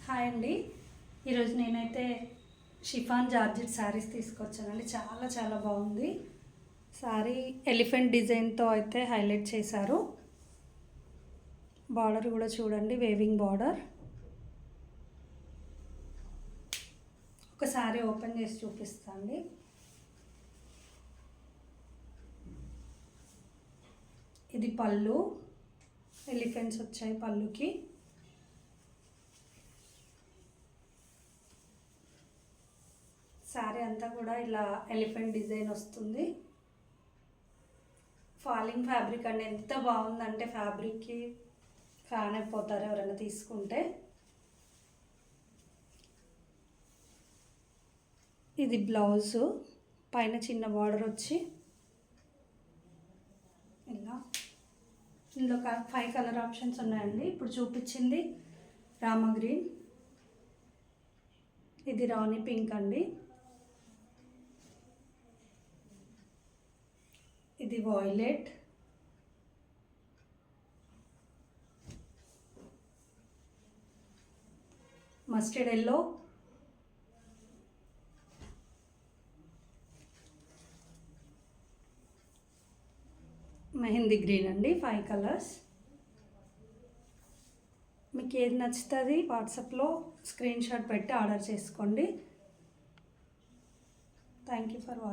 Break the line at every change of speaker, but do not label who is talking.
Hi అండి. ఈరోజు నేనైతే షిఫాన్ జార్జెట్ శారీస్ తీసుకొచ్చానండి. చాలా చాలా బాగుంది శారీ. ఎలిఫెంట్ డిజైన్తో అయితే హైలైట్ చేశారు. బార్డర్ కూడా చూడండి, వేవింగ్ బార్డర్. ఒక శారీ ఓపెన్ చేసి చూపిస్తాండి. ఇది పళ్ళు, ఎలిఫెంట్స్ వచ్చాయి పళ్ళుకి. శారీ అంతా కూడా ఇలా ఎలిఫెంట్ డిజైన్ వస్తుంది. ఫాలింగ్ ఫ్యాబ్రిక్ అండి, ఎంత బాగుందంటే ఫ్యాబ్రిక్కి ఫ్యాన్ అయిపోతారు ఎవరైనా తీసుకుంటే. ఇది బ్లౌజు, పైన చిన్న బార్డర్ వచ్చి ఇలా. ఇందులో 5 కలర్ ఆప్షన్స్ ఉన్నాయండి. ఇప్పుడు చూపించింది రామా గ్రీన్, ఇది రాణి పింక్ అండి, ఇది violet, mustard yellow, mehndi green అండి. 5 కలర్స్. మీకు ఏది నచ్చుతుంది వాట్సాప్లో స్క్రీన్ షాట్ పెట్టి ఆర్డర్ చేసుకోండి. Thank you for watching.